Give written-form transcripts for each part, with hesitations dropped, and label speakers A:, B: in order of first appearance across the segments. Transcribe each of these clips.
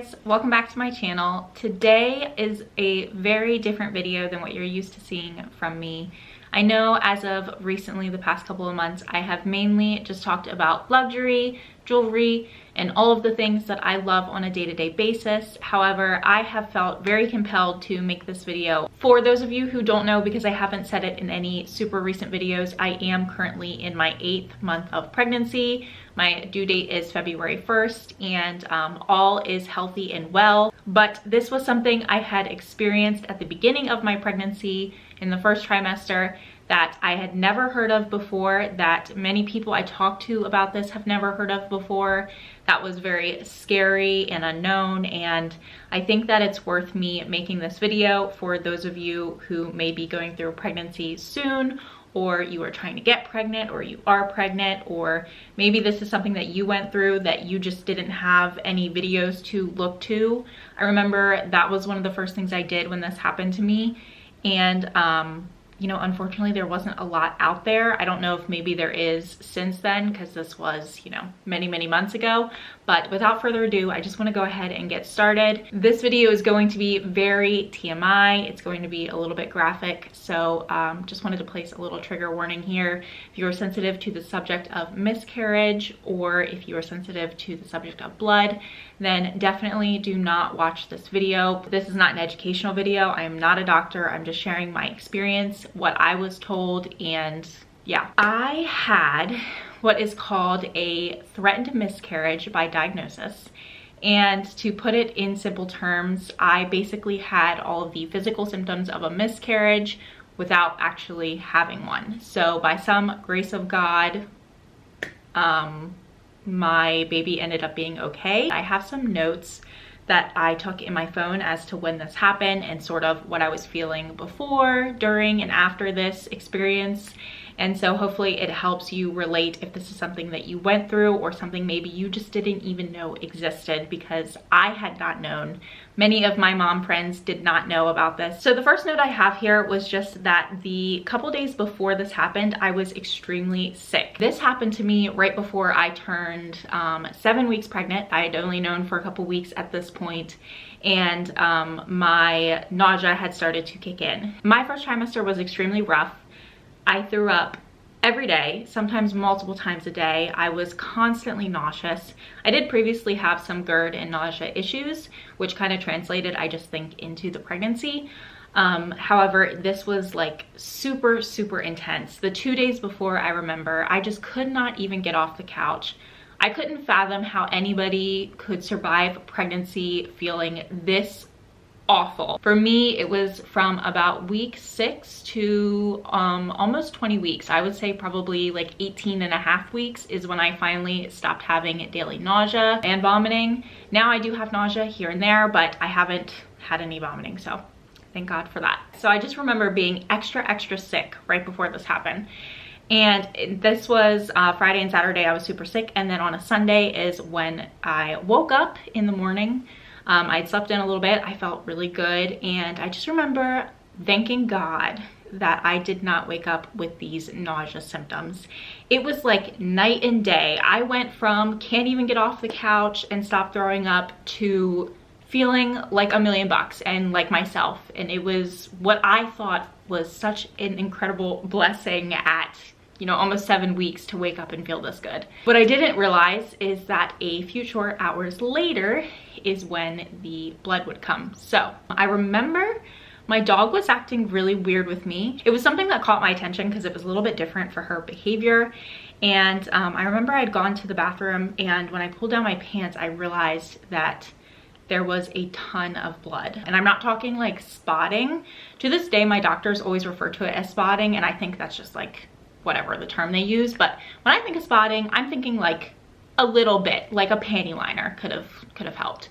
A: guys, welcome back to my channel. Today is a very different video than what you're used to seeing from me. I know as of recently, the past couple of months, I have mainly just talked about luxury, jewelry, and all of the things that I love on a day-to-day basis. However, I have felt very compelled to make this video. For those of you who don't know, because I haven't said it in any super recent videos, I am currently in my 8th month of pregnancy. My due date is February 1st, and all is healthy and well. But this was something I had experienced at the beginning of my pregnancy in the first trimester that I had never heard of before, that many people I talked to about this have never heard of before. That was very scary and unknown, and I think that it's worth me making this video for those of you who may be going through pregnancy soon, or you are trying to get pregnant, or you are pregnant, or maybe this is something that you went through that you just didn't have any videos to look to. I remember that was one of the first things I did when this happened to me, and you know, unfortunately there wasn't a lot out there. I don't know if maybe there is since then, because this was, you know, many months ago. But without further ado, I just want to go ahead and get started. This video is going to be very TMI. It's going to be a little bit graphic, so just wanted to place a little trigger warning here. If you are sensitive to the subject of miscarriage, or if you are sensitive to the subject of blood, then definitely do not watch this video. This is not an educational video. I am not a doctor. I'm just sharing my experience, what I was told, and yeah. I had what is called a threatened miscarriage by diagnosis. And to put it in simple terms, I basically had all of the physical symptoms of a miscarriage without actually having one. So by some grace of God, my baby ended up being okay. I have some notes that I took in my phone as to when this happened and sort of what I was feeling before, during, and after this experience. And so hopefully it helps you relate if this is something that you went through, or something maybe you just didn't even know existed, because I had not known. Many of my mom friends did not know about this. So the first note I have here was just that the couple days before this happened, I was extremely sick. This happened to me right before I turned 7 weeks pregnant. I had only known for a couple weeks at this point, and my nausea had started to kick in. My first trimester was extremely rough. I threw up every day, sometimes multiple times a day. I was constantly nauseous. I did previously have some GERD and nausea issues, which kind of translated, I just think, into the pregnancy. However, this was like super intense. The 2 days before, I remember, I just could not even get off the couch. I couldn't fathom how anybody could survive pregnancy feeling this awful. For me, it was from about week 6 to almost 20 weeks. I would say probably like 18 and a half weeks is when I finally stopped having daily nausea and vomiting. Now I do have nausea here and there, but I haven't had any vomiting, so thank God for that. So I just remember being extra sick right before this happened. And this was Friday and Saturday. I was super sick, and then on a Sunday is when I woke up in the morning. I'd slept in a little bit. I felt really good, and I just remember thanking God that I did not wake up with these nausea symptoms. It was like night and day. I went from can't even get off the couch and stop throwing up to feeling like $1,000,000 and like myself. And it was what I thought was such an incredible blessing at, you know, almost 7 weeks to wake up and feel this good. What I didn't realize is that a few short hours later is when the blood would come. So I remember my dog was acting really weird with me. It was something that caught my attention because it was a little bit different for her behavior. And I remember I'd gone to the bathroom, and when I pulled down my pants, I realized that there was a ton of blood. And I'm not talking like spotting. To this day, my doctors always refer to it as spotting, and I think that's just like whatever the term they use. But when I think of spotting, I'm thinking like a little bit, like a panty liner could have helped.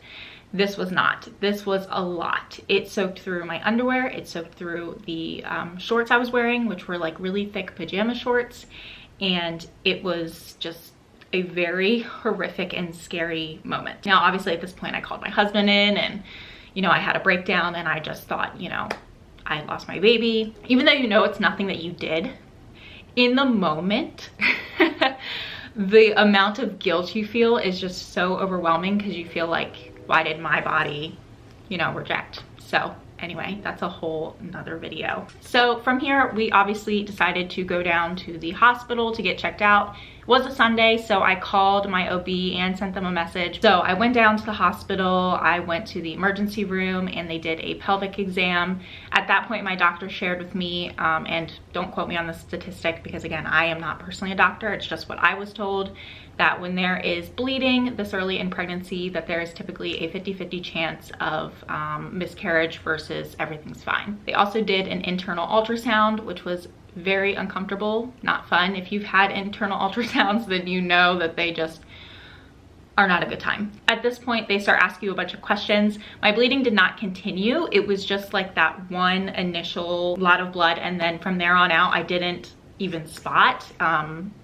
A: This was not. This was a lot. It soaked through my underwear. It soaked through the shorts I was wearing, which were like really thick pajama shorts. And it was just a very horrific and scary moment. Now, obviously at this point I called my husband in, and, you know, I had a breakdown, and I just thought, you know, I lost my baby. Even though you know it's nothing that you did, in the moment, the amount of guilt you feel is just so overwhelming, because you feel like why did my body, you know, reject? So anyway, that's a whole nother video. So from here, we obviously decided to go down to the hospital to get checked out. It was a Sunday, so I called my OB and sent them a message. So I went down to the hospital, I went to the emergency room, and they did a pelvic exam. At that point, my doctor shared with me, and don't quote me on the statistic because again, I am not personally a doctor, it's just what I was told, that when there is bleeding this early in pregnancy, that there is typically a 50-50 chance of miscarriage versus everything's fine. They also did an internal ultrasound, which was very uncomfortable, not fun. If you've had internal ultrasounds, then you know that they just are not a good time. At this point, they start asking you a bunch of questions. My bleeding did not continue. It was just like that one initial lot of blood, and then from there on out, I didn't even spot.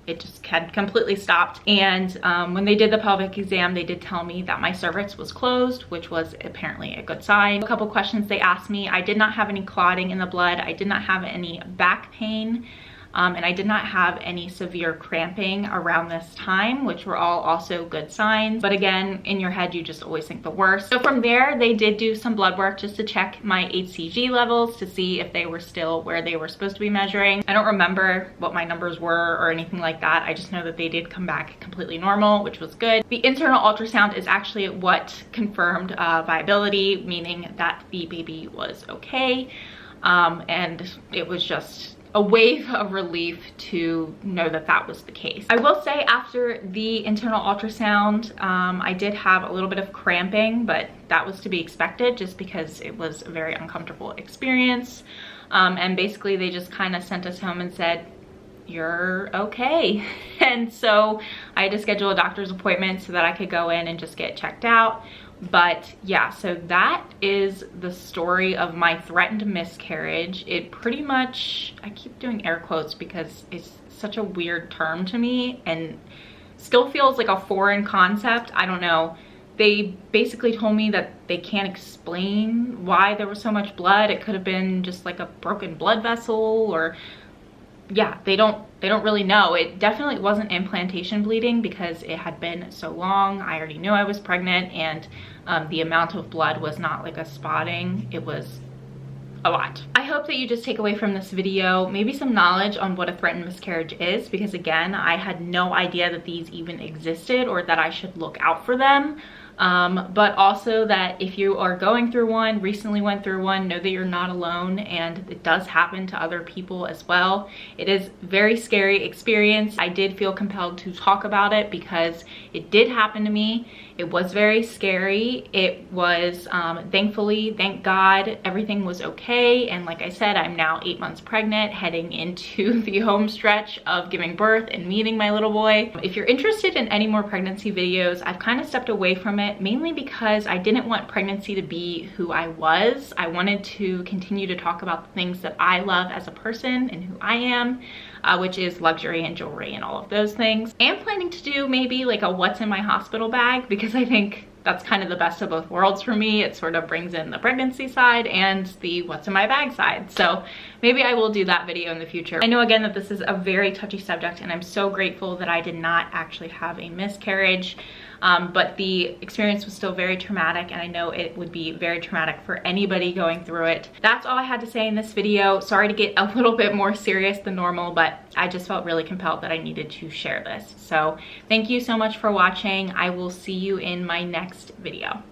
A: It just had completely stopped. And when they did the pelvic exam, they did tell me that my cervix was closed, which was apparently a good sign. A couple questions they asked me. I did not have any clotting in the blood. I did not have any back pain. And I did not have any severe cramping around this time, which were all also good signs. But again, in your head, you just always think the worst. So from there, they did do some blood work just to check my HCG levels to see if they were still where they were supposed to be measuring. I don't remember what my numbers were or anything like that. I just know that they did come back completely normal, which was good. The internal ultrasound is actually what confirmed viability, meaning that the baby was okay. And it was just a wave of relief to know that that was the case. I will say after the internal ultrasound, I did have a little bit of cramping, but that was to be expected just because it was a very uncomfortable experience. And basically they just kind of sent us home and said, you're okay. And so I had to schedule a doctor's appointment so that I could go in and just get checked out. But yeah, so that is the story of my threatened miscarriage. It pretty much, I keep doing air quotes because it's such a weird term to me and still feels like a foreign concept. I don't know. They basically told me that they can't explain why there was so much blood. It could have been just like a broken blood vessel, or yeah, they don't really know. It definitely wasn't implantation bleeding because it had been so long. I already knew I was pregnant, and the amount of blood was not like a spotting. It was a lot. I hope that you just take away from this video maybe some knowledge on what a threatened miscarriage is, because again, I had no idea that these even existed or that I should look out for them. But also that if you are going through one, recently went through one, know that you're not alone, and it does happen to other people as well. It is a very scary experience. I did feel compelled to talk about it because it did happen to me. It was very scary. It was, thankfully, thank God, everything was okay. And like I said, I'm now 8 months pregnant, heading into the home stretch of giving birth and meeting my little boy. If you're interested in any more pregnancy videos, I've kind of stepped away from it, mainly because I didn't want pregnancy to be who I was. I wanted to continue to talk about the things that I love as a person and who I am, which is luxury and jewelry and all of those things. I am planning to do maybe like a what's in my hospital bag, because I think that's kind of the best of both worlds for me. It sort of brings in the pregnancy side and the what's in my bag side. So maybe I will do that video in the future. I know again that this is a very touchy subject, and I'm so grateful that I did not actually have a miscarriage. But the experience was still very traumatic, and I know it would be very traumatic for anybody going through it. That's all I had to say in this video. Sorry to get a little bit more serious than normal, but I just felt really compelled that I needed to share this. So thank you so much for watching. I will see you in my next video.